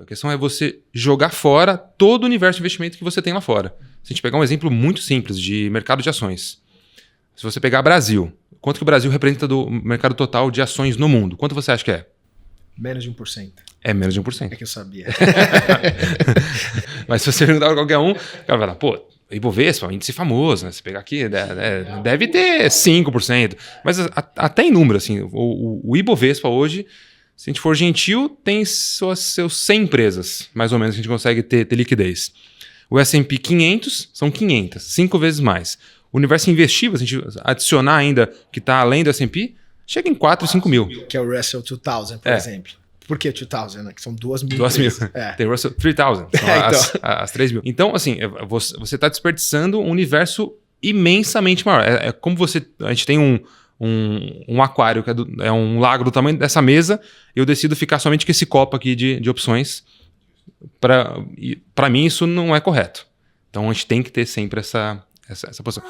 A questão é você jogar fora todo o universo de investimento que você tem lá fora. Se a gente pegar um exemplo muito simples de mercado de ações. Se você pegar Brasil, quanto que o Brasil representa do mercado total de ações no mundo? Quanto você acha que é? Menos de 1%. É menos de 1%. É que eu sabia. Mas se você perguntar para qualquer um, o cara vai falar, pô, Ibovespa, índice famoso, né? Se pegar aqui, deve ter 5%. Mas até em número, assim, o Ibovespa hoje, se a gente for gentil, tem seus 100 empresas, mais ou menos, que a gente consegue ter liquidez. O S&P 500 são 500, 5 vezes mais. O universo investível, se a gente adicionar ainda que está além do S&P, chega em 4, 5 mil. Que é o Russell 2000, por exemplo. Por que 2000, né? Que são 2 mil. 2 mil. Tem Russell 3000, são então. as 3 mil. Então, assim, você está desperdiçando um universo imensamente maior. É como a gente tem um aquário, que é um lago do tamanho dessa mesa, eu decido ficar somente com esse copo aqui de opções. Para mim, isso não é correto. Então, a gente tem que ter sempre essa posição.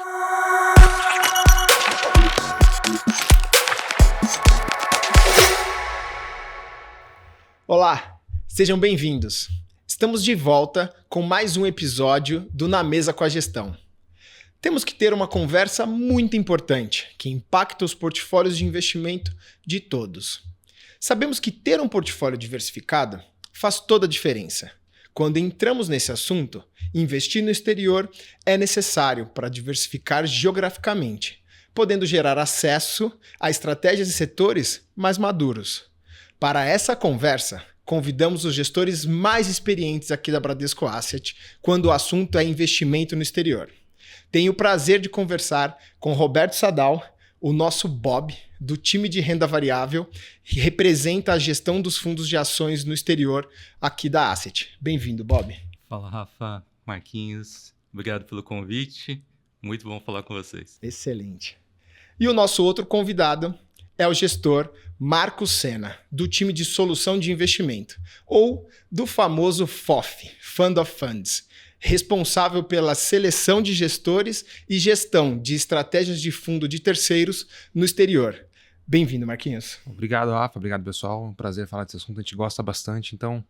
Olá, sejam bem-vindos. Estamos de volta com mais um episódio do Na Mesa com a Gestão. Temos que ter uma conversa muito importante que impacta os portfólios de investimento de todos. Sabemos que ter um portfólio diversificado faz toda a diferença. Quando entramos nesse assunto, investir no exterior é necessário para diversificar geograficamente, podendo gerar acesso a estratégias e setores mais maduros. Para essa conversa, convidamos os gestores mais experientes aqui da Bradesco Asset quando o assunto é investimento no exterior. Tenho o prazer de conversar com Roberto Sadal, o nosso Bob, do time de renda variável, que representa a gestão dos fundos de ações no exterior aqui da Asset. Bem-vindo, Bob. Fala, Rafa, Marquinhos. Obrigado pelo convite. Muito bom falar com vocês. Excelente. E o nosso outro convidado é o gestor Marcos Sena, do time de solução de investimento, ou do famoso FOF, Fund of Funds, responsável pela seleção de gestores e gestão de estratégias de fundo de terceiros no exterior. Bem-vindo, Marquinhos. Obrigado, Rafa. Obrigado, pessoal. É um prazer falar desse assunto. A gente gosta bastante, então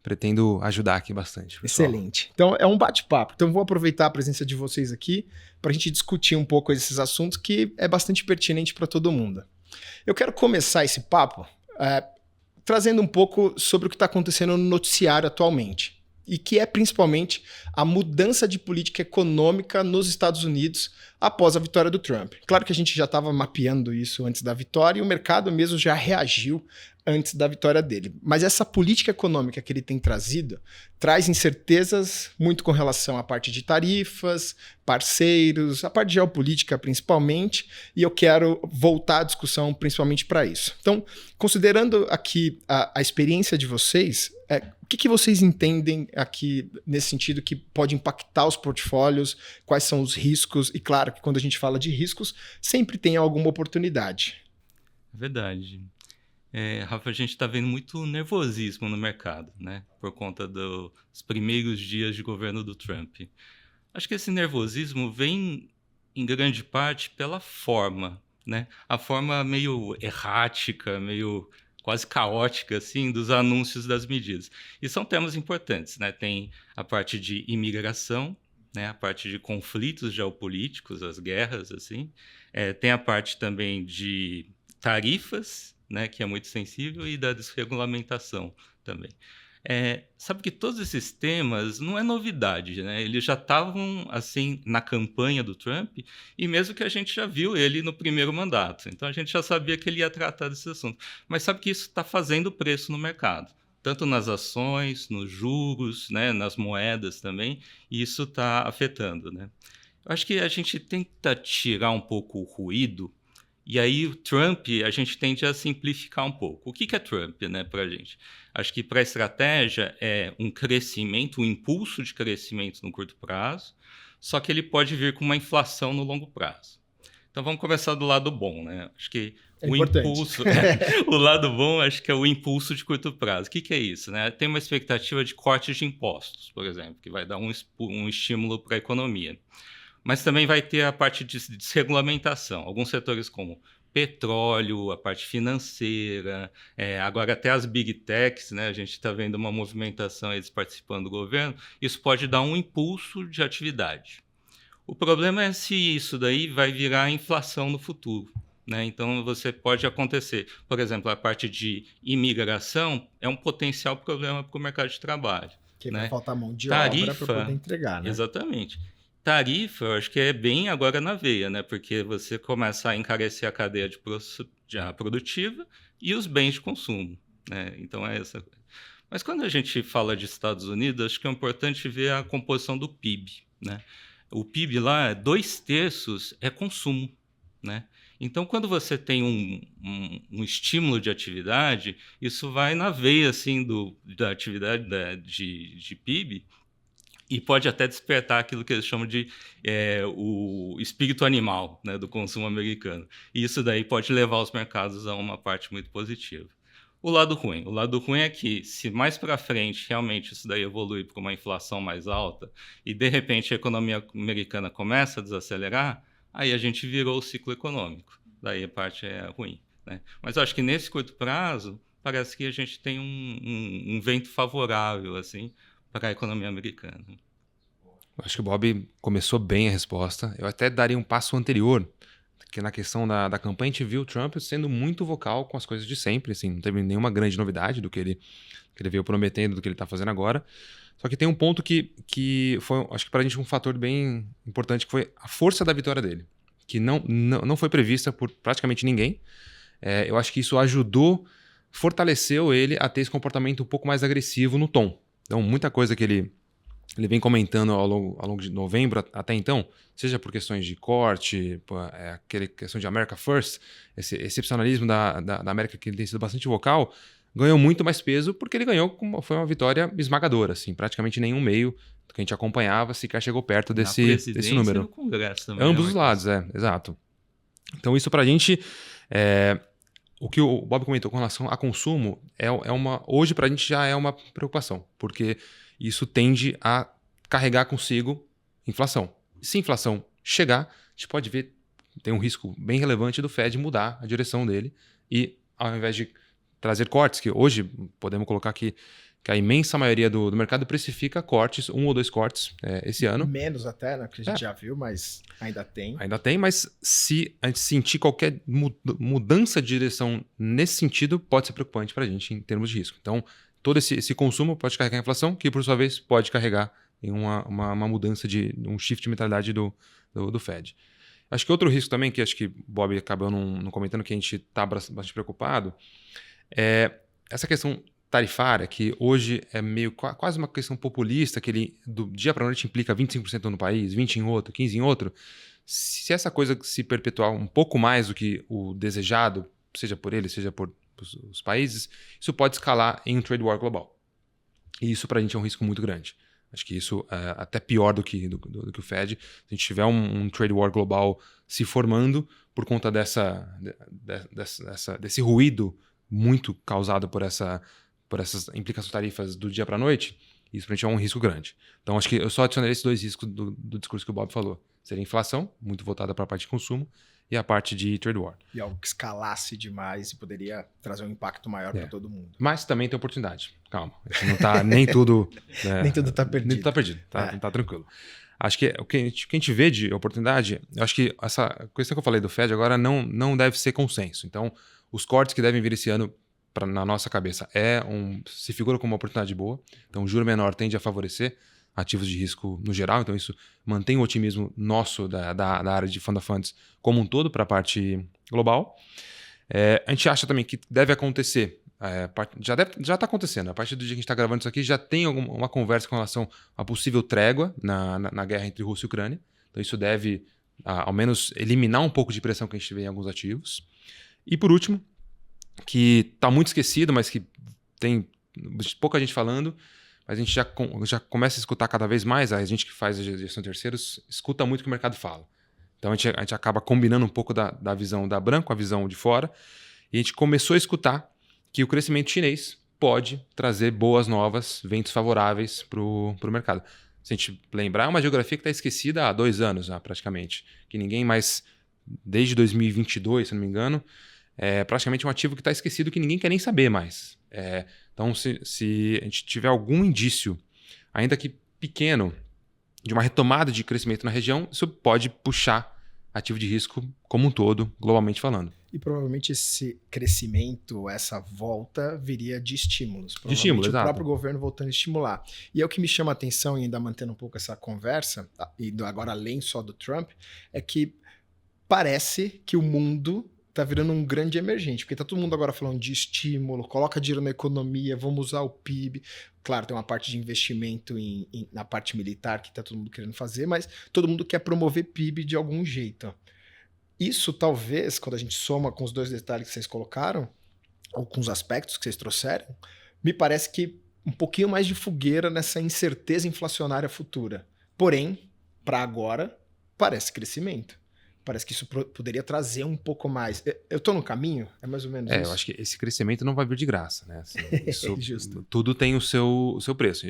pretendo ajudar aqui bastante. Pessoal. Excelente. Então, é um bate-papo. Então, vou aproveitar a presença de vocês aqui para a gente discutir um pouco esses assuntos que é bastante pertinente para todo mundo. Eu quero começar esse papo trazendo um pouco sobre o que está acontecendo no noticiário atualmente, e que é principalmente a mudança de política econômica nos Estados Unidos após a vitória do Trump. Claro que a gente já estava mapeando isso antes da vitória e o mercado mesmo já reagiu antes da vitória dele. Mas essa política econômica que ele tem trazido traz incertezas muito com relação à parte de tarifas, parceiros, a parte de geopolítica principalmente, e eu quero voltar a discussão principalmente para isso. Então, considerando aqui a experiência de vocês, o que vocês entendem aqui nesse sentido que pode impactar os portfólios, quais são os riscos, e claro que quando a gente fala de riscos, sempre tem alguma oportunidade. Verdade. Rafa, a gente está vendo muito nervosismo no mercado, né? Por conta dos primeiros dias de governo do Trump. Acho que esse nervosismo vem, em grande parte, pela forma, né? A forma meio errática, meio quase caótica, assim, dos anúncios das medidas. E são temas importantes, né? Tem a parte de imigração, né? A parte de conflitos geopolíticos, as guerras, assim. Tem a parte também de tarifas, né, que é muito sensível, e da desregulamentação também. Sabe que todos esses temas não é novidade, né? Eles já estavam assim na campanha do Trump, e mesmo que a gente já viu ele no primeiro mandato. Então a gente já sabia que ele ia tratar desse assunto. Mas sabe que isso está fazendo preço no mercado, tanto nas ações, nos juros, né, nas moedas também, e isso está afetando, né? Eu acho que a gente tenta tirar um pouco o ruído. E aí o Trump, a gente tende a simplificar um pouco. O que é Trump, né, para a gente? Acho que para a estratégia é um crescimento, um impulso de crescimento no curto prazo, só que ele pode vir com uma inflação no longo prazo. Então vamos começar do lado bom, né? Acho que o impulso, o lado bom, acho que é o impulso de curto prazo. O que é isso, né? Tem uma expectativa de cortes de impostos, por exemplo, que vai dar um estímulo para a economia. Mas também vai ter a parte de desregulamentação. Alguns setores como petróleo, a parte financeira, agora até as big techs, né? A gente está vendo uma movimentação, eles participando do governo, isso pode dar um impulso de atividade. O problema é se isso daí vai virar inflação no futuro, né? Então, você pode acontecer, por exemplo, a parte de imigração é um potencial problema para o mercado de trabalho. Que né? vai faltar mão de obra para poder entregar, né? Exatamente. Tarifa, eu acho que é bem agora na veia, né? Porque você começa a encarecer a cadeia produtiva e os bens de consumo, né? Então, é essa. Mas quando a gente fala de Estados Unidos, acho que é importante ver a composição do PIB, né? O PIB lá, 2/3 é consumo, né? Então, quando você tem um estímulo de atividade, isso vai na veia assim, da atividade de PIB e pode até despertar aquilo que eles chamam de o espírito animal, né, do consumo americano. E isso daí pode levar os mercados a uma parte muito positiva. O lado ruim é que se mais para frente realmente isso daí evolui para uma inflação mais alta e de repente a economia americana começa a desacelerar, aí a gente virou o ciclo econômico. Daí a parte é ruim, né? Mas eu acho que nesse curto prazo parece que a gente tem um vento favorável assim para a economia americana. Eu acho que o Bob começou bem a resposta. Eu até daria um passo anterior, que na questão da campanha a gente viu o Trump sendo muito vocal com as coisas de sempre, assim, não teve nenhuma grande novidade do que ele veio prometendo, do que ele está fazendo agora. Só que tem um ponto que foi, acho que para a gente, um fator bem importante, que foi a força da vitória dele, que não foi prevista por praticamente ninguém. Eu acho que isso fortaleceu ele a ter esse comportamento um pouco mais agressivo no tom. Então, muita coisa que ele vem comentando ao longo de novembro até então, seja por questões de corte, aquela questão de America First, esse excepcionalismo da América, que ele tem sido bastante vocal, ganhou muito mais peso porque ele foi uma vitória esmagadora, assim, praticamente nenhum meio que a gente acompanhava sequer chegou perto desse número. No Congresso também, ambos os lados, exato. Então isso pra gente, o que o Bob comentou com relação a consumo, hoje pra gente já é uma preocupação, porque isso tende a carregar consigo inflação. Se a inflação chegar, a gente pode ver, tem um risco bem relevante do Fed mudar a direção dele e, ao invés de trazer cortes, que hoje podemos colocar aqui que a imensa maioria do mercado precifica cortes, 1 ou 2 cortes esse ano. Menos até, né? Que a gente já viu, mas ainda tem. Ainda tem, mas se a gente sentir qualquer mudança de direção nesse sentido, pode ser preocupante para a gente em termos de risco. Então, todo esse consumo pode carregar a inflação, que por sua vez pode carregar em uma mudança um shift de mentalidade do Fed. Acho que outro risco também, que acho que o Bob acabou não comentando, que a gente está bastante preocupado, é essa questão tarifária, que hoje é meio quase uma questão populista, que ele do dia para a noite implica 25% no país, 20% em outro, 15% em outro. Se essa coisa se perpetuar um pouco mais do que o desejado, seja por ele, seja por os países, isso pode escalar em um trade war global. E isso para a gente é um risco muito grande. Acho que isso é até pior do que o Fed. Se a gente tiver um trade war global se formando por conta desse ruído muito causado por essas implicações tarifas do dia para a noite, isso para a gente é um risco grande. Então acho que eu só adicionaria esses 2 riscos do discurso que o Bob falou. Seria a inflação, muito voltada para a parte de consumo, e a parte de trade war. E algo que escalasse demais e poderia trazer um impacto maior para todo mundo. Mas também tem oportunidade. Calma. A gente não tá nem tudo... nem tudo tá perdido. Nem tudo tá perdido. Tá tranquilo. Acho que o que a gente vê de oportunidade, eu acho que essa questão que eu falei do Fed agora não deve ser consenso. Então, os cortes que devem vir esse ano, na nossa cabeça, se figura como uma oportunidade boa. Então, o juro menor tende a favorecer ativos de risco no geral, então isso mantém o otimismo nosso da área de fund of funds como um todo para a parte global. A gente acha também que deve acontecer, já está acontecendo, a partir do dia que a gente está gravando isso aqui, já tem uma conversa com relação a possível trégua na guerra entre Rússia e Ucrânia, então isso deve ao menos eliminar um pouco de pressão que a gente vê em alguns ativos. E por último, que está muito esquecido, mas que tem pouca gente falando, mas a gente já começa a escutar cada vez mais, a gente que faz a gestão de terceiros escuta muito o que o mercado fala. Então a gente acaba combinando um pouco da visão da Bran com a visão de fora, e a gente começou a escutar que o crescimento chinês pode trazer boas novas, ventos favoráveis para o mercado. Se a gente lembrar, é uma geografia que está esquecida há 2 anos, praticamente, que ninguém mais desde 2022, se não me engano, é praticamente um ativo que está esquecido, que ninguém quer nem saber mais. Então, se a gente tiver algum indício, ainda que pequeno, de uma retomada de crescimento na região, isso pode puxar ativo de risco como um todo, globalmente falando. E provavelmente esse crescimento, essa volta, viria de estímulos. De estímulos, o exato. próprio governo voltando a estimular. E é o que me chama a atenção, e ainda mantendo um pouco essa conversa, e agora além só do Trump, é que parece que o mundo está virando um grande emergente, porque está todo mundo agora falando de estímulo, coloca dinheiro na economia, vamos usar o PIB. Claro, tem uma parte de investimento na parte militar que está todo mundo querendo fazer, mas todo mundo quer promover PIB de algum jeito. Isso talvez, quando a gente soma com os dois detalhes que vocês colocaram, ou com os aspectos que vocês trouxeram, me parece que um pouquinho mais de fogueira nessa incerteza inflacionária futura. Porém, para agora, parece crescimento. Parece que isso poderia trazer um pouco mais. Eu estou no caminho? É mais ou menos isso? Eu acho que esse crescimento não vai vir de graça, né? Assim, Justo. Tudo tem o seu preço.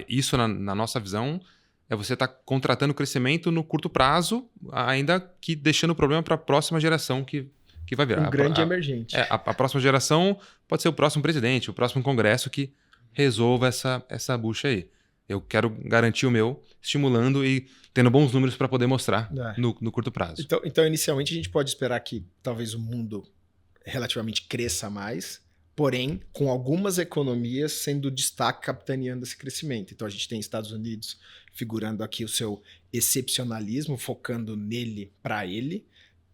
Isso, na nossa visão, é você estar contratando crescimento no curto prazo, ainda que deixando o problema para a próxima geração que vai virar. Um grande emergente. A próxima geração pode ser o próximo presidente, o próximo congresso que resolva essa bucha aí. Eu quero garantir o meu, estimulando e tendo bons números para poder mostrar no curto prazo. Então, inicialmente, a gente pode esperar que talvez o mundo relativamente cresça mais, porém, com algumas economias sendo destaque capitaneando esse crescimento. Então, a gente tem Estados Unidos figurando aqui o seu excepcionalismo, focando nele para ele.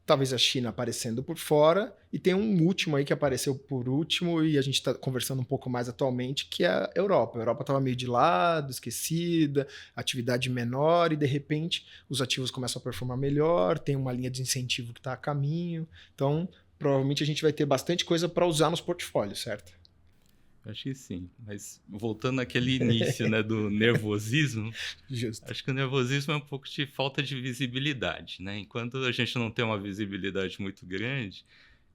Talvez a China aparecendo por fora, e tem um último aí que apareceu por último, e a gente está conversando um pouco mais atualmente, que é a Europa. A Europa estava meio de lado, esquecida, atividade menor, e de repente os ativos começam a performar melhor, tem uma linha de incentivo que está a caminho. Então, provavelmente a gente vai ter bastante coisa para usar nos portfólios, certo? Acho que sim, mas voltando àquele início, né, do nervosismo, Justo. Acho que o nervosismo é um pouco de falta de visibilidade, né? Enquanto a gente não tem uma visibilidade muito grande,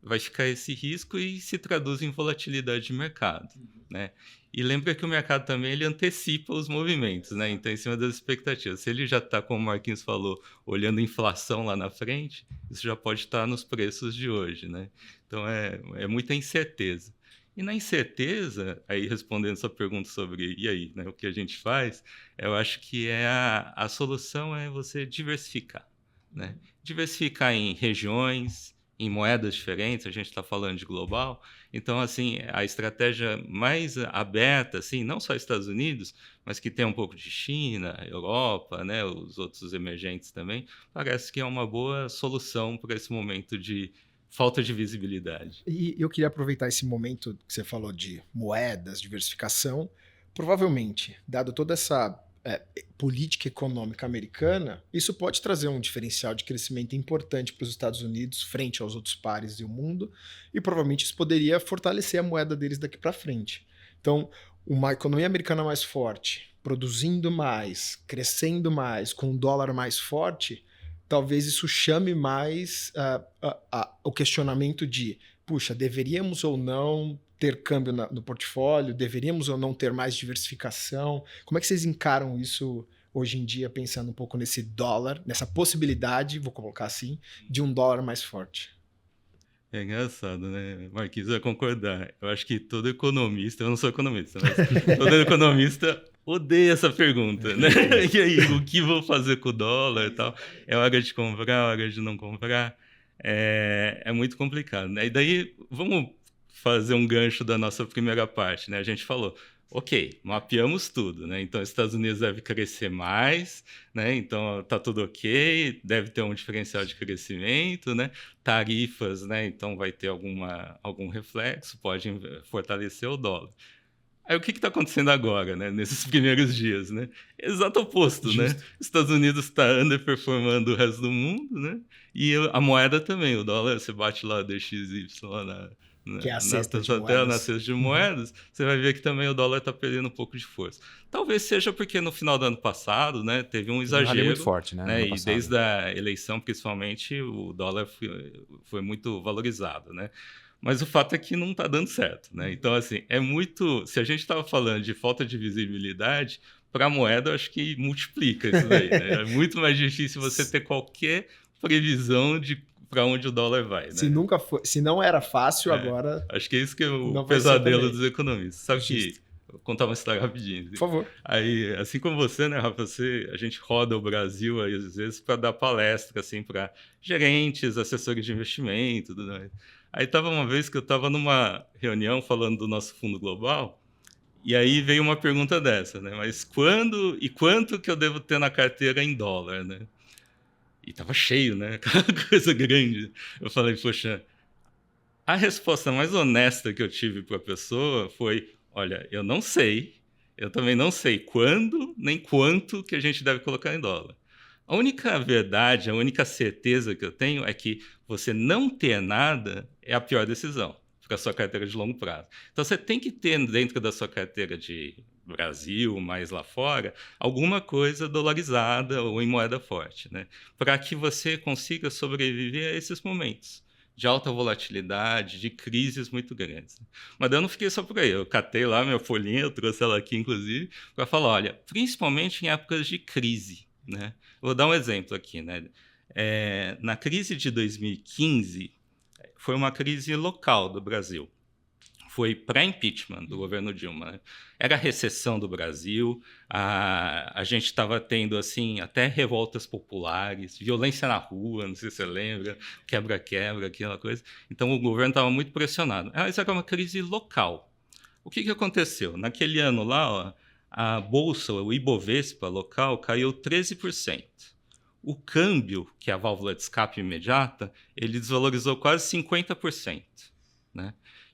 vai ficar esse risco e se traduz em volatilidade de mercado, né? E lembra que o mercado também ele antecipa os movimentos, né? Então, em cima das expectativas. Se ele já está, como o Marquinhos falou, olhando a inflação lá na frente, isso já pode estar nos preços de hoje, né? Então, é muita incerteza. E na incerteza, aí respondendo sua pergunta sobre, e aí, né, o que a gente faz, eu acho que a solução é você diversificar, né? Diversificar em regiões, em moedas diferentes, a gente está falando de global. Então, assim, a estratégia mais aberta, assim, não só Estados Unidos, mas que tem um pouco de China, Europa, né, os outros emergentes também, parece que é uma boa solução para esse momento de falta de visibilidade. E eu queria aproveitar esse momento que você falou de moedas, diversificação. Provavelmente, dado toda essa política econômica americana, isso pode trazer um diferencial de crescimento importante para os Estados Unidos frente aos outros pares do mundo, e provavelmente isso poderia fortalecer a moeda deles daqui para frente. Então, uma economia americana mais forte, produzindo mais, crescendo mais, com um dólar mais forte, talvez isso chame mais o questionamento de, puxa, deveríamos ou não ter câmbio no portfólio, deveríamos ou não ter mais diversificação? Como é que vocês encaram isso hoje em dia, pensando um pouco nesse dólar, nessa possibilidade, vou colocar assim, de um dólar mais forte? É engraçado, né? Marquinhos vai concordar. Eu acho que todo economista, eu não sou economista, mas todo economista odeia essa pergunta, né? E aí, o que vou fazer com o dólar e tal? É hora de comprar, é hora de não comprar? É muito complicado, né? E daí, vamos fazer um gancho da nossa primeira parte, né? A gente falou, ok, mapeamos tudo, né? Então, os Estados Unidos deve crescer mais, né? Então, tá tudo ok, deve ter um diferencial de crescimento, né? Tarifas, né? Então, vai ter algum reflexo, pode fortalecer o dólar. Aí, o que está acontecendo agora, né? Nesses primeiros dias, né? Exato oposto, Justo. né? Os Estados Unidos está underperformando o resto do mundo, né? E a moeda também, o dólar, você bate lá DXY Que é a cesta de na moedas. cesta de moedas, você vai ver que também o dólar está perdendo um pouco de força. Talvez seja porque no final do ano passado, né, teve um exagero. muito forte, né? E desde a eleição, principalmente, o dólar foi muito valorizado, né? Mas o fato é que não está dando certo, né? Então, assim, é muito... Se a gente estava falando de falta de visibilidade, para a moeda, eu acho que multiplica isso daí, né? É muito mais difícil você ter qualquer previsão de para onde o dólar vai, né? Se não era fácil, agora... Acho que é isso que é o pesadelo dos economistas. Sabe que... Vou contar uma história rapidinho. Por favor. Aí, assim como você, né, Rafa, a gente roda o Brasil aí, às vezes para dar palestra assim, para gerentes, assessores de investimento, tudo mais. Aí tava uma vez que eu estava numa reunião falando do nosso fundo global, e aí veio uma pergunta dessa, né? Mas quando e quanto que eu devo ter na carteira em dólar, né? E tava cheio, né? Aquela coisa grande. Eu falei, poxa, a resposta mais honesta que eu tive para a pessoa foi: olha, eu não sei, eu também não sei quando nem quanto que a gente deve colocar em dólar. A única verdade, a única certeza que eu tenho é que você não ter nada é a pior decisão para a sua carteira de longo prazo. Então, você tem que ter dentro da sua carteira de Brasil, mais lá fora, alguma coisa dolarizada ou em moeda forte, né? Para que você consiga sobreviver a esses momentos de alta volatilidade, de crises muito grandes. Mas eu não fiquei só por aí. Eu catei lá minha folhinha, eu trouxe ela aqui, inclusive, para falar, olha, principalmente em épocas de crise, né? Vou dar um exemplo aqui, né? Na crise de 2015, foi uma crise local do Brasil. Foi pré-impeachment do governo Dilma, né? Era a recessão do Brasil, a gente estava tendo assim, até revoltas populares, violência na rua, não sei se você lembra, quebra-quebra, aquela coisa. Então o governo estava muito pressionado. Mas era uma crise local. O que aconteceu? Naquele ano lá, ó, a bolsa, o Ibovespa local, caiu 13%. O câmbio, que é a válvula de escape imediata, ele desvalorizou quase 50%, né?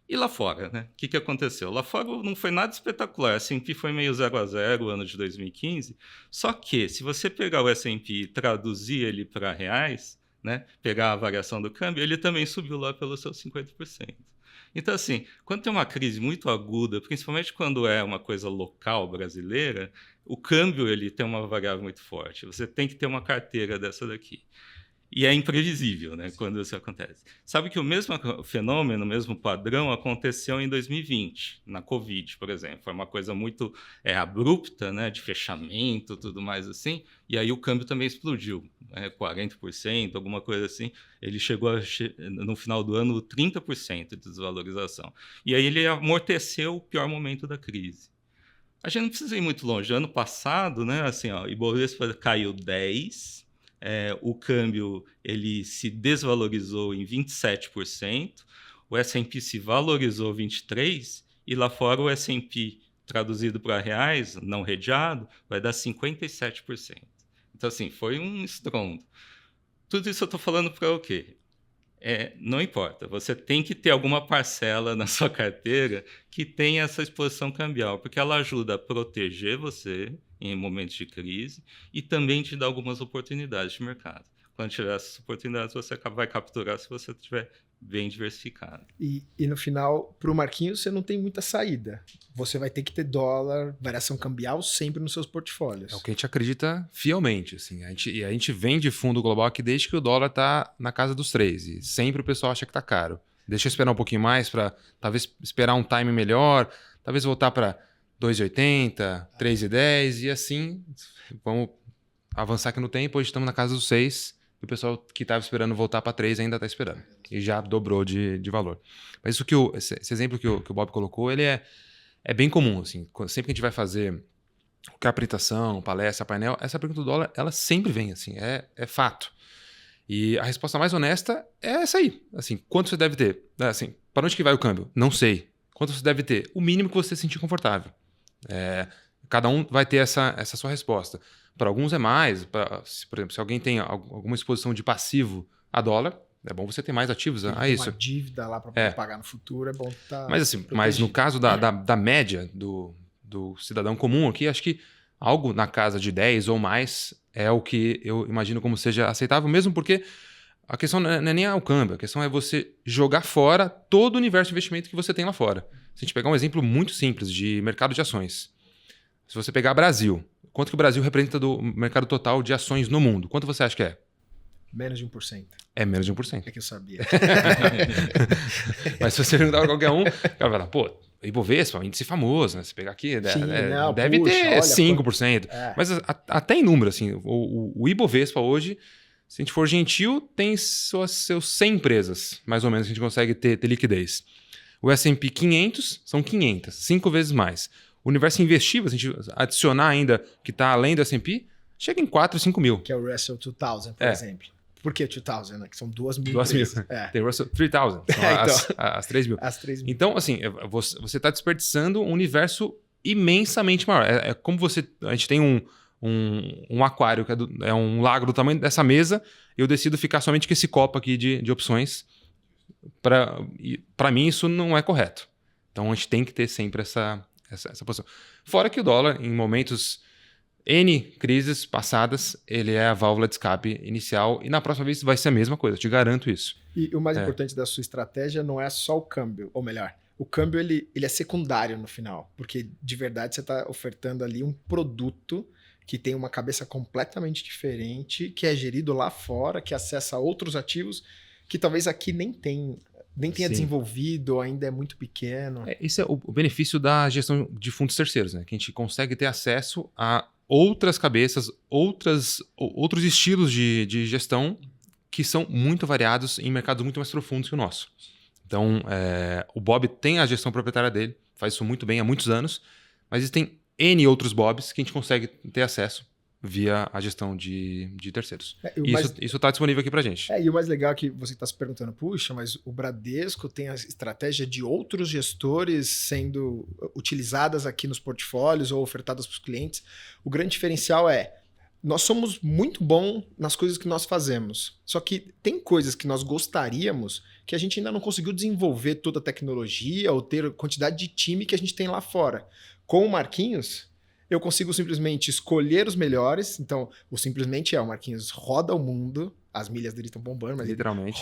E lá fora, né? O que aconteceu? Lá fora não foi nada espetacular. A S&P foi meio 0 a 0 no ano de 2015. Só que, se você pegar o S&P e traduzir ele para reais, né? Pegar a variação do câmbio, ele também subiu lá pelos seus 50%. Então, assim, quando tem uma crise muito aguda, principalmente quando é uma coisa local brasileira, o câmbio ele tem uma variável muito forte. Você tem que ter uma carteira dessa daqui. E é imprevisível, né, quando isso acontece. Sabe que o mesmo fenômeno, o mesmo padrão aconteceu em 2020, na Covid, por exemplo. Foi uma coisa muito abrupta, né, de fechamento, tudo mais assim, e aí o câmbio também explodiu, 40%, alguma coisa assim. Ele chegou, no final do ano, 30% de desvalorização. E aí ele amorteceu o pior momento da crise. A gente não precisa ir muito longe. Ano passado, né, assim, ó, Ibovespa caiu 10%, o câmbio ele se desvalorizou em 27%, o S&P se valorizou 23%, e lá fora o S&P, traduzido para reais, não redeado, vai dar 57%. Então, assim, foi um estrondo. Tudo isso eu estou falando para o quê? Não importa, você tem que ter alguma parcela na sua carteira que tenha essa exposição cambial, porque ela ajuda a proteger você em momentos de crise e também te dá algumas oportunidades de mercado. Quando tiver essas oportunidades, você vai capturar se você estiver bem diversificado. E no final, para o Marquinhos, você não tem muita saída. Você vai ter que ter dólar, variação cambial sempre nos seus portfólios. É o que a gente acredita fielmente. Assim. A gente vende fundo global aqui desde que o dólar está na casa dos 3. E sempre o pessoal acha que está caro. Deixa eu esperar um pouquinho mais para talvez esperar um time melhor, talvez voltar para 2,80, 3,10 e assim vamos avançar aqui no tempo. Hoje estamos na casa dos 6 e o pessoal que estava esperando voltar para 3 ainda está esperando. E já dobrou de valor. Mas isso esse exemplo que o Bob colocou, ele é bem comum. Assim, sempre que a gente vai fazer captação, palestra, painel, essa pergunta do dólar, ela sempre vem. Assim, é fato. E a resposta mais honesta é essa aí. Assim, quanto você deve ter? Assim, para onde que vai o câmbio? Não sei. Quanto você deve ter? O mínimo que você se sentir confortável. Cada um vai ter essa sua resposta. Para alguns é mais. Por exemplo, se alguém tem alguma exposição de passivo a dólar, é bom você ter mais ativos a isso. Uma dívida lá para poder pagar no futuro, é bom estar mas no caso da média do cidadão comum aqui, acho que algo na casa de 10 ou mais é o que eu imagino como seja aceitável, mesmo porque a questão não é nem o câmbio, a questão é você jogar fora todo o universo de investimento que você tem lá fora. Se a gente pegar um exemplo muito simples de mercado de ações, se você pegar Brasil, quanto que o Brasil representa do mercado total de ações no mundo? Quanto você acha que é? Menos de 1%. É menos de 1%. É que eu sabia. Mas se você perguntar para qualquer um, o cara vai falar, pô, Ibovespa, um índice famoso, né? Você pegar aqui, deve ter 5%. Mas até em número, assim, o Ibovespa hoje, Se a gente for gentil, tem seus 100 empresas, mais ou menos, que a gente consegue ter liquidez. O S&P 500 são 500, 5 vezes mais. O universo investível, se a gente adicionar ainda o que está além do S&P, chega em 4, 5 mil. Que é o Russell 2000, por exemplo. Por que 2000, né? Que são 2.000 2 mil. empresas. Tem o Russell 3000, são as 3 mil. As 3.000. Então, assim, você está desperdiçando um universo imensamente maior. É como a gente tem um aquário, que é um lago do tamanho dessa mesa, e eu decido ficar somente com esse copo aqui de opções. Para mim, isso não é correto. Então, a gente tem que ter sempre essa posição. Fora que o dólar, em momentos N crises passadas, ele é a válvula de escape inicial, e na próxima vez vai ser a mesma coisa, eu te garanto isso. E o mais importante da sua estratégia não é só o câmbio, ou melhor, o câmbio ele é secundário no final, porque de verdade você está ofertando ali um produto que tem uma cabeça completamente diferente, que é gerido lá fora, que acessa outros ativos que talvez aqui nem tenha desenvolvido, ainda é muito pequeno. Esse é o benefício da gestão de fundos terceiros, né? Que a gente consegue ter acesso a outras cabeças, outros estilos de gestão que são muito variados em mercados muito mais profundos que o nosso. Então, o Bob tem a gestão proprietária dele, faz isso muito bem há muitos anos, mas existem N outros Bobs que a gente consegue ter acesso via a gestão de terceiros. Isso está disponível aqui para a gente. E o mais legal é que você está se perguntando, puxa, mas o Bradesco tem a estratégia de outros gestores sendo utilizadas aqui nos portfólios ou ofertadas para os clientes. O grande diferencial nós somos muito bons nas coisas que nós fazemos, só que tem coisas que nós gostaríamos que a gente ainda não conseguiu desenvolver toda a tecnologia ou ter a quantidade de time que a gente tem lá fora. Com o Marquinhos, eu consigo simplesmente escolher os melhores. Então, o Marquinhos roda o mundo, as milhas dele estão bombando, mas literalmente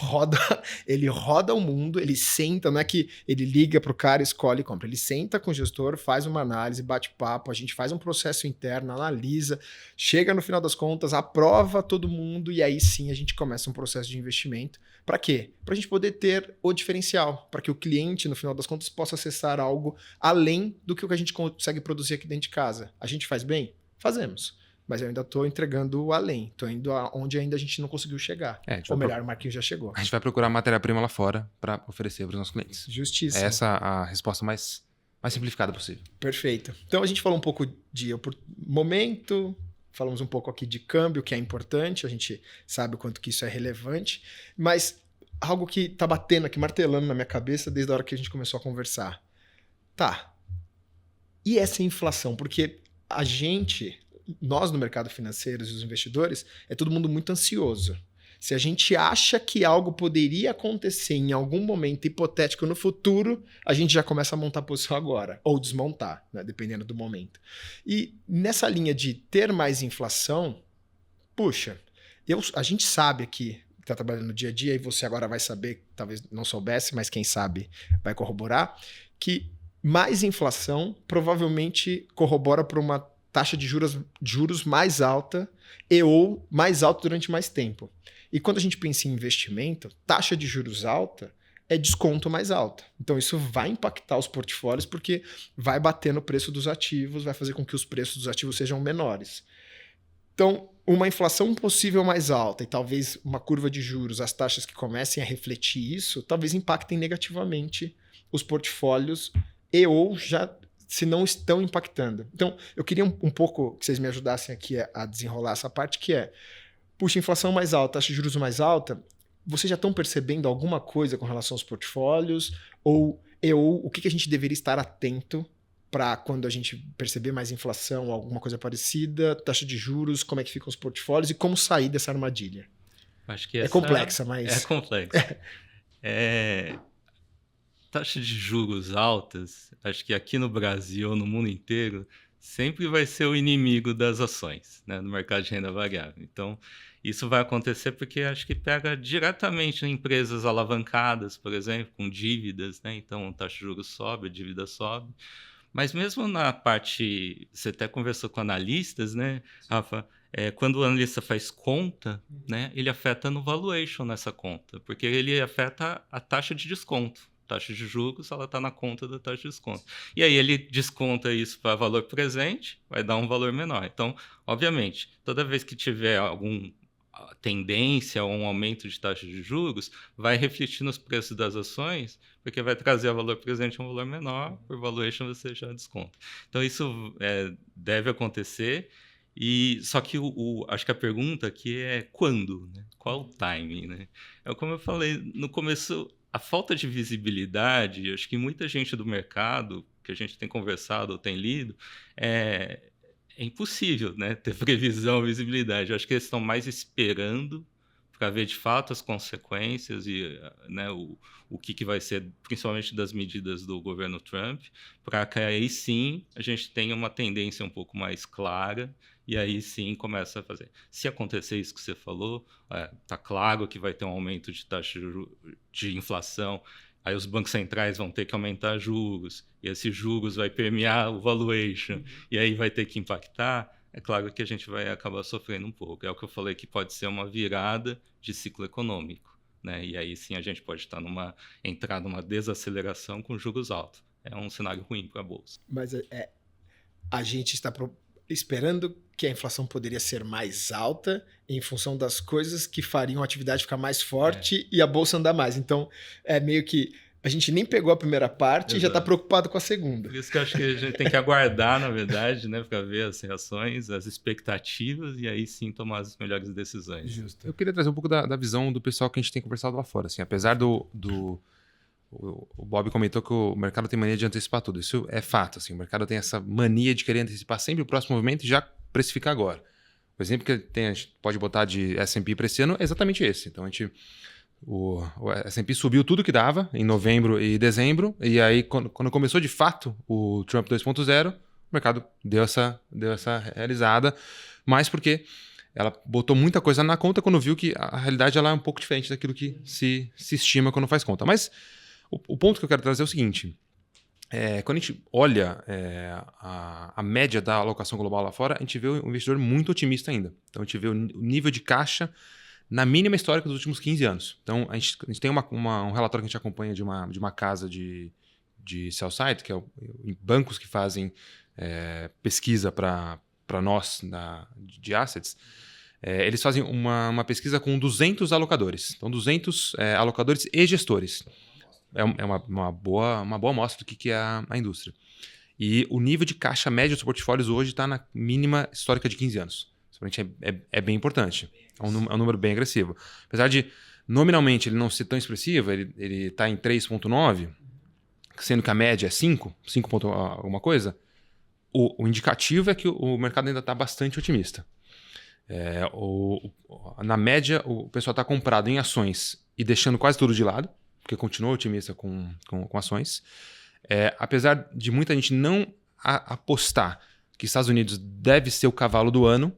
ele roda o mundo, ele senta, não é que ele liga pro cara, escolhe e compra. Ele senta com o gestor, faz uma análise, bate papo, a gente faz um processo interno, analisa, chega no final das contas, aprova todo mundo e aí sim a gente começa um processo de investimento. Para quê? Para a gente poder ter o diferencial, para que o cliente, no final das contas, possa acessar algo além do que a gente consegue produzir aqui dentro de casa. A gente faz bem? Fazemos. Mas eu ainda estou entregando o além. Estou indo aonde ainda a gente não conseguiu chegar. Ou melhor, o Marquinhos já chegou. A gente vai procurar matéria-prima lá fora para oferecer para os nossos clientes. Justíssimo. Essa é a resposta mais simplificada possível. Perfeito. Então a gente falou um pouco de momento, falamos um pouco aqui de câmbio, que é importante, a gente sabe o quanto que isso é relevante, mas algo que está batendo aqui, martelando na minha cabeça desde a hora que a gente começou a conversar. Tá. E essa inflação? Porque nós no mercado financeiro e os investidores, é todo mundo muito ansioso. Se a gente acha que algo poderia acontecer em algum momento hipotético no futuro, a gente já começa a montar a posição agora, ou desmontar, né, dependendo do momento. E nessa linha de ter mais inflação, puxa, a gente sabe aqui, que está trabalhando no dia a dia, e você agora vai saber, talvez não soubesse, mas quem sabe vai corroborar, que mais inflação provavelmente corrobora para uma taxa de juros mais alta ou mais alta durante mais tempo. E quando a gente pensa em investimento, taxa de juros alta é desconto mais alta. Então isso vai impactar os portfólios porque vai bater no preço dos ativos, vai fazer com que os preços dos ativos sejam menores. Então, uma inflação possível mais alta e talvez uma curva de juros, as taxas que comecem a refletir isso, talvez impactem negativamente os portfólios ou já se não estão impactando. Então, eu queria um pouco que vocês me ajudassem aqui a desenrolar essa parte, que puxa, inflação mais alta, taxa de juros mais alta, vocês já estão percebendo alguma coisa com relação aos portfólios? Ou o que a gente deveria estar atento para quando a gente perceber mais inflação ou alguma coisa parecida, taxa de juros, como é que ficam os portfólios e como sair dessa armadilha? Acho que é complexa, mas... É complexa. Taxa de juros altas, acho que aqui no Brasil ou no mundo inteiro, sempre vai ser o inimigo das ações, né, no mercado de renda variável. Então, isso vai acontecer porque acho que pega diretamente em empresas alavancadas, por exemplo, com dívidas, né? Então, a taxa de juros sobe, a dívida sobe. Mas mesmo na parte, você até conversou com analistas, né, Rafa? Quando o analista faz conta, né, ele afeta no valuation nessa conta, porque ele afeta a taxa de desconto. Taxa de juros, ela está na conta da taxa de desconto. E aí ele desconta isso para valor presente, vai dar um valor menor. Então, obviamente, toda vez que tiver a tendência a um aumento de taxa de juros vai refletir nos preços das ações, porque vai trazer o valor presente a um valor menor, por valuation você já desconta. Então isso deve acontecer, e só que acho que a pergunta aqui é quando, né? Qual o timing, né? Como eu falei no começo, a falta de visibilidade, acho que muita gente do mercado que a gente tem conversado ou tem lido, é impossível, né, ter previsão, visibilidade. Eu acho que eles estão mais esperando para ver de fato as consequências e, né, o que vai ser, principalmente das medidas do governo Trump, para que aí sim a gente tenha uma tendência um pouco mais clara e aí sim começa a fazer. Se acontecer isso que você falou, tá claro que vai ter um aumento de taxa de inflação, aí os bancos centrais vão ter que aumentar juros, e esses juros vai permear o valuation, e aí vai ter que impactar. É claro que a gente vai acabar sofrendo um pouco. É o que eu falei, que pode ser uma virada de ciclo econômico, né? E aí sim a gente pode entrar numa desaceleração com juros altos. É um cenário ruim para a Bolsa. Mas a gente está esperando que a inflação poderia ser mais alta em função das coisas que fariam a atividade ficar mais forte e a Bolsa andar mais. Então, é meio que a gente nem pegou a primeira parte e já está preocupado com a segunda. Por isso que eu acho que a gente tem que aguardar, na verdade, né, para ver as reações, as expectativas e aí sim tomar as melhores decisões. Justo. Eu queria trazer um pouco da visão do pessoal que a gente tem conversado lá fora. Assim, apesar o Bob comentou que o mercado tem mania de antecipar tudo. Isso é fato. Assim, o mercado tem essa mania de querer antecipar sempre o próximo movimento e já precificar agora. O exemplo que a gente pode botar de S&P para esse ano é exatamente esse. Então, o S&P subiu tudo que dava em novembro e dezembro, e aí quando começou de fato o Trump 2.0, o mercado deu essa realizada, mas porque ela botou muita coisa na conta quando viu que a realidade ela é um pouco diferente daquilo que se estima quando faz conta. Mas o ponto que eu quero trazer é o seguinte: quando a gente olha a média da alocação global lá fora, a gente vê o investidor muito otimista ainda. Então a gente vê o nível de caixa na mínima histórica dos últimos 15 anos. Então a gente tem um relatório que a gente acompanha de uma casa de sell-side, que é bancos que fazem pesquisa para nós de assets. Eles fazem uma pesquisa com 200 alocadores. Então 200 alocadores e gestores. É uma boa amostra do que é a indústria. E o nível de caixa médio dos portfólios hoje está na mínima histórica de 15 anos. Isso para a gente é bem importante. É um número bem agressivo. Apesar de, nominalmente, ele não ser tão expressivo, ele está em 3,9, sendo que a média é 5 ponto alguma coisa, o indicativo é que o mercado ainda está bastante otimista. Na média, o pessoal está comprado em ações e deixando quase tudo de lado, porque continua otimista com ações. Apesar de muita gente não apostar que Estados Unidos deve ser o cavalo do ano,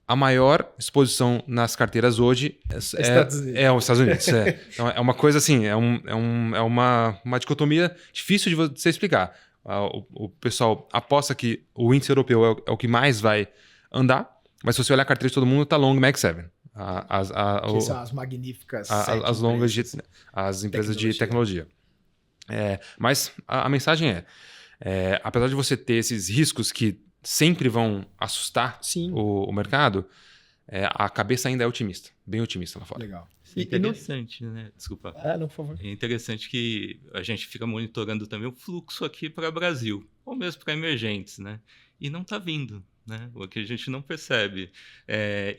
a maior exposição nas carteiras hoje os Estados Unidos. Então é uma coisa assim, é uma dicotomia difícil de você explicar. O pessoal aposta que o índice europeu é o que mais vai andar, mas se você olhar a carteira de todo mundo, está long Mag 7. Que são as magníficas as longas as empresas de tecnologia. Mas a mensagem apesar de você ter esses riscos que sempre vão assustar o mercado, a cabeça ainda é otimista, bem otimista lá fora. Legal. É interessante, né? Desculpa. Não, por favor. É interessante que a gente fica monitorando também o fluxo aqui para o Brasil, ou mesmo para emergentes, né? E não está vindo, né? O que a gente não percebe.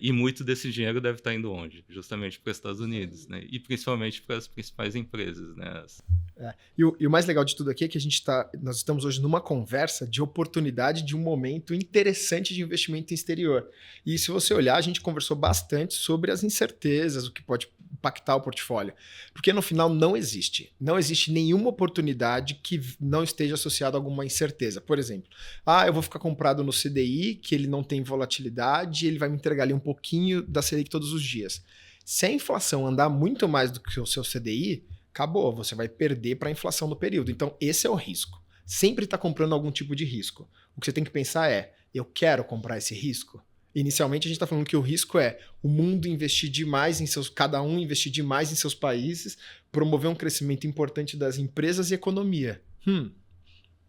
E muito desse dinheiro deve estar indo onde? Justamente para os Estados Unidos, né? E principalmente para as principais empresas, né? E o mais legal de tudo aqui é que nós estamos hoje numa conversa de oportunidade de um momento interessante de investimento exterior. E se você olhar, a gente conversou bastante sobre as incertezas, o que pode impactar o portfólio. Porque no final não existe nenhuma oportunidade que não esteja associada a alguma incerteza. Por exemplo, eu vou ficar comprado no CDI, que ele não tem volatilidade, ele vai me entregar ali um pouquinho da Selic todos os dias. Se a inflação andar muito mais do que o seu CDI, acabou, você vai perder para a inflação no período. Então, esse é o risco. Sempre está comprando algum tipo de risco. O que você tem que pensar eu quero comprar esse risco? Inicialmente, a gente está falando que o risco é o mundo investir demais cada um investir demais em seus países, promover um crescimento importante das empresas e economia.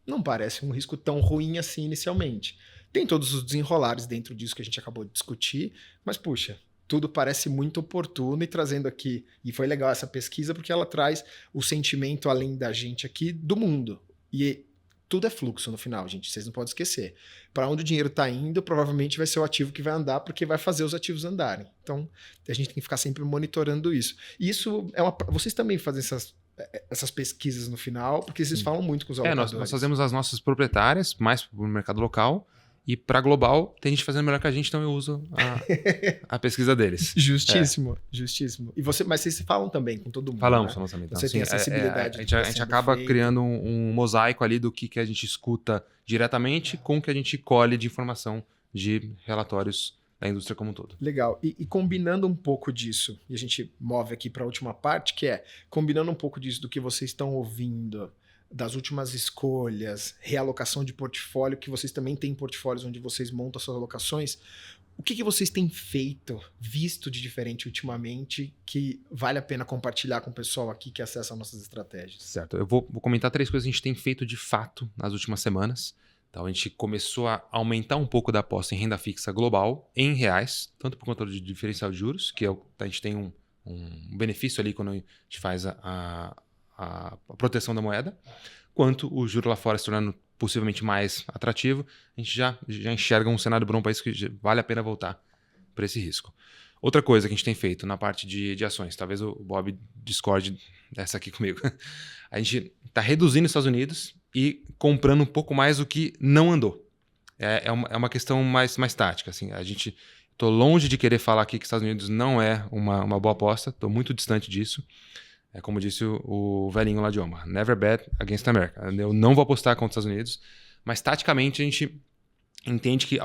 Não parece um risco tão ruim assim inicialmente. Tem todos os desenrolares dentro disso que a gente acabou de discutir, mas puxa, tudo parece muito oportuno e trazendo aqui, e foi legal essa pesquisa porque ela traz o sentimento além da gente aqui do mundo. E tudo é fluxo no final, gente, vocês não podem esquecer. Para onde o dinheiro está indo, provavelmente vai ser o ativo que vai andar porque vai fazer os ativos andarem. Então, a gente tem que ficar sempre monitorando isso. E isso vocês também fazem essas pesquisas no final, porque vocês falam muito com os alocadores. Nós fazemos as nossas proprietárias, mais para o mercado local, e para global, tem gente fazendo melhor que a gente, então eu uso a pesquisa deles. Justíssimo, justíssimo. Mas vocês falam também com todo mundo, Falamos né? também. Então, você tem a sensibilidade. A gente acaba criando um mosaico ali do que a gente escuta diretamente com o que a gente colhe de informação de relatórios da indústria como um todo. Legal. E combinando um pouco disso, e a gente move aqui para a última parte, que é combinando um pouco disso do que vocês estão ouvindo, das últimas escolhas, realocação de portfólio, que vocês também têm portfólios onde vocês montam suas alocações. O que vocês têm feito, visto de diferente ultimamente, que vale a pena compartilhar com o pessoal aqui que acessa nossas estratégias? Certo. Eu vou comentar 3 coisas que a gente tem feito de fato nas últimas semanas. Então, a gente começou a aumentar um pouco da aposta em renda fixa global, em reais, tanto por conta do diferencial de juros, que a gente tem um benefício ali quando a gente faz a proteção da moeda, quanto o juro lá fora se tornando possivelmente mais atrativo, a gente já enxerga um cenário para um país que vale a pena voltar para esse risco. Outra coisa que a gente tem feito na parte de ações, talvez o Bob discorde dessa aqui comigo, a gente está reduzindo os Estados Unidos e comprando um pouco mais o que não andou. É uma questão mais tática. Assim. Estou longe de querer falar aqui que Estados Unidos não é uma boa aposta, estou muito distante disso. É como disse o velhinho lá de Omaha, never bet against America. Eu não vou apostar contra os Estados Unidos, mas taticamente a gente entende que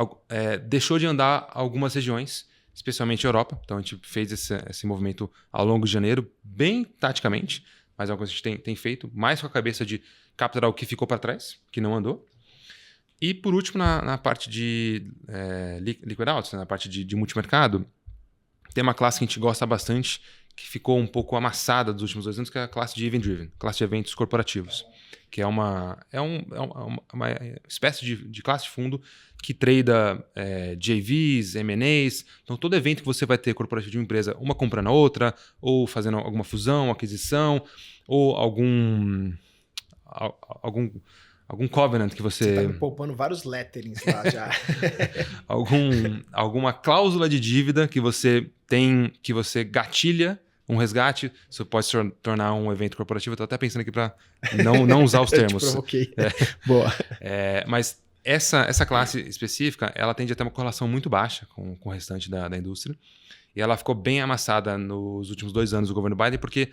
deixou de andar algumas regiões, especialmente a Europa. Então a gente fez esse movimento ao longo de janeiro, bem taticamente, mas é uma coisa que a gente tem feito, mais com a cabeça de capturar o que ficou para trás, que não andou. E por último, na parte de liquid outs, na parte de multimercado, tem uma classe que a gente gosta bastante, que ficou um pouco amassada dos últimos 2 anos, que é a classe de event driven, classe de eventos corporativos, que é uma espécie de classe de fundo que trada JVs, M&As. Então, todo evento que você vai ter corporativo de uma empresa, uma comprando a outra, ou fazendo alguma fusão, aquisição, ou algum covenant que você... Você está me poupando vários letterings lá já. Alguma cláusula de dívida que você tem, que você gatilha um resgate, isso pode se tornar um evento corporativo. Estou até pensando aqui para não usar os termos. Eu te provoquei. Boa. Mas essa classe específica, ela tende a ter uma correlação muito baixa com o restante da indústria. E ela ficou bem amassada nos últimos 2 anos do governo Biden, porque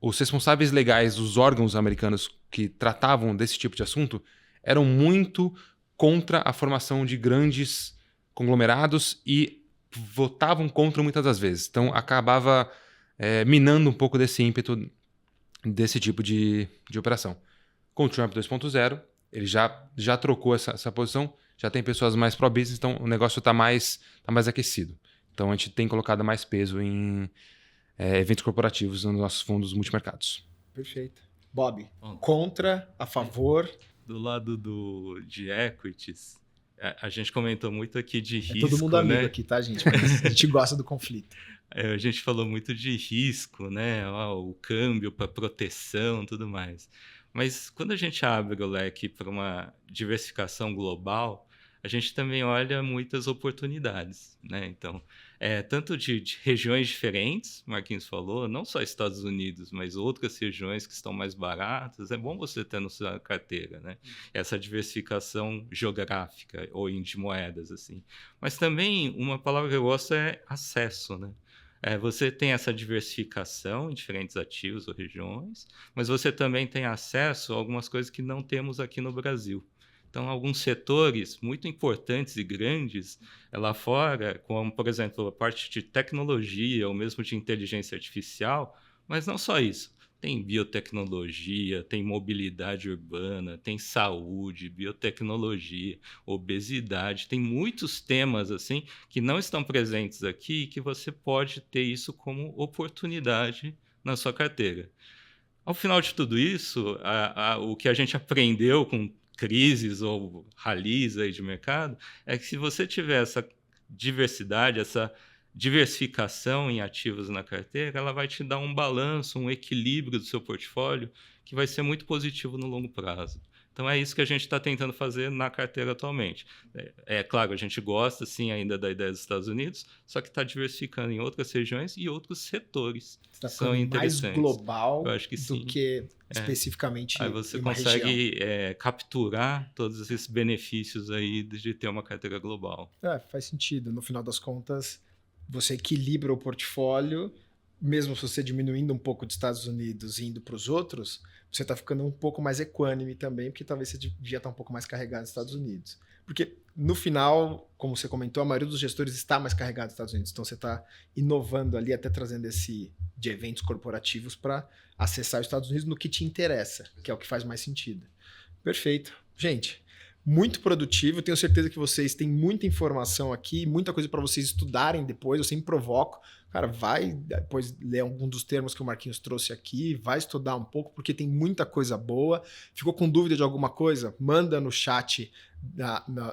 os responsáveis legais dos órgãos americanos que tratavam desse tipo de assunto eram muito contra a formação de grandes conglomerados e votavam contra muitas das vezes. Então, acabava minando um pouco desse ímpeto desse tipo de operação. Com o Trump 2.0, ele já trocou essa posição, já tem pessoas mais pró-business, então o negócio está mais aquecido. Então, a gente tem colocado mais peso em eventos corporativos nos nossos fundos multimercados. Perfeito. Bob, contra, a favor? Do lado de equities, a gente comentou muito aqui de risco, todo mundo amigo né? aqui, tá, gente? Mas a gente gosta do conflito. A gente falou muito de risco, né? O câmbio para proteção, tudo mais. Mas quando a gente abre o leque para uma diversificação global, a gente também olha muitas oportunidades, né? Então, tanto de regiões diferentes, Marquinhos falou, não só Estados Unidos, mas outras regiões que estão mais baratas, é bom você ter na sua carteira, né? Essa diversificação geográfica ou de moedas, assim. Mas também, uma palavra que eu gosto é acesso, né? Você tem essa diversificação em diferentes ativos ou regiões, mas você também tem acesso a algumas coisas que não temos aqui no Brasil. Então, alguns setores muito importantes e grandes lá fora, como, por exemplo, a parte de tecnologia ou mesmo de inteligência artificial, mas não só isso. Tem biotecnologia, tem mobilidade urbana, tem saúde, biotecnologia, obesidade, tem muitos temas assim que não estão presentes aqui e que você pode ter isso como oportunidade na sua carteira. Ao final de tudo isso, o que a gente aprendeu com crises ou ralis aí de mercado é que se você tiver essa diversidade, essa diversificação em ativos na carteira, ela vai te dar um balanço, um equilíbrio do seu portfólio que vai ser muito positivo no longo prazo. Então é isso que a gente está tentando fazer na carteira atualmente. Claro, a gente gosta sim ainda da ideia dos Estados Unidos, só que está diversificando em outras regiões e outros setores. Está são interessantes. Mais global eu acho que sim. do que especificamente aí você uma consegue capturar todos esses benefícios aí de ter uma carteira global. Faz sentido. No final das contas, você equilibra o portfólio, mesmo se você diminuindo um pouco dos Estados Unidos e indo para os outros, você está ficando um pouco mais equânime também, porque talvez você devia estar um pouco mais carregado nos Estados Unidos. Porque, no final, como você comentou, a maioria dos gestores está mais carregado nos Estados Unidos. Então, você está inovando ali, até trazendo esse de eventos corporativos para acessar os Estados Unidos no que te interessa, que é o que faz mais sentido. Perfeito. Gente, muito produtivo. Tenho certeza que vocês têm muita informação aqui, muita coisa para vocês estudarem depois. Eu sempre provoco. Cara, vai depois ler algum dos termos que o Marquinhos trouxe aqui, vai estudar um pouco, porque tem muita coisa boa. Ficou com dúvida de alguma coisa? Manda no chat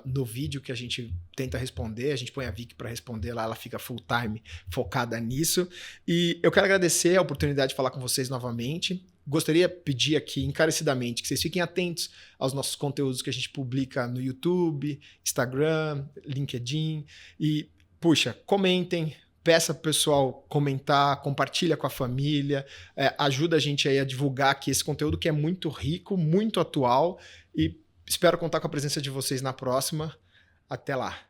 no vídeo que a gente tenta responder. A gente põe a Vicky para responder lá, ela fica full time focada nisso. E eu quero agradecer a oportunidade de falar com vocês novamente. Gostaria de pedir aqui encarecidamente que vocês fiquem atentos aos nossos conteúdos que a gente publica no YouTube, Instagram, LinkedIn. E, puxa, comentem. Peça para o pessoal comentar, compartilha com a família, ajuda a gente aí a divulgar aqui esse conteúdo que é muito rico, muito atual e espero contar com a presença de vocês na próxima. Até lá!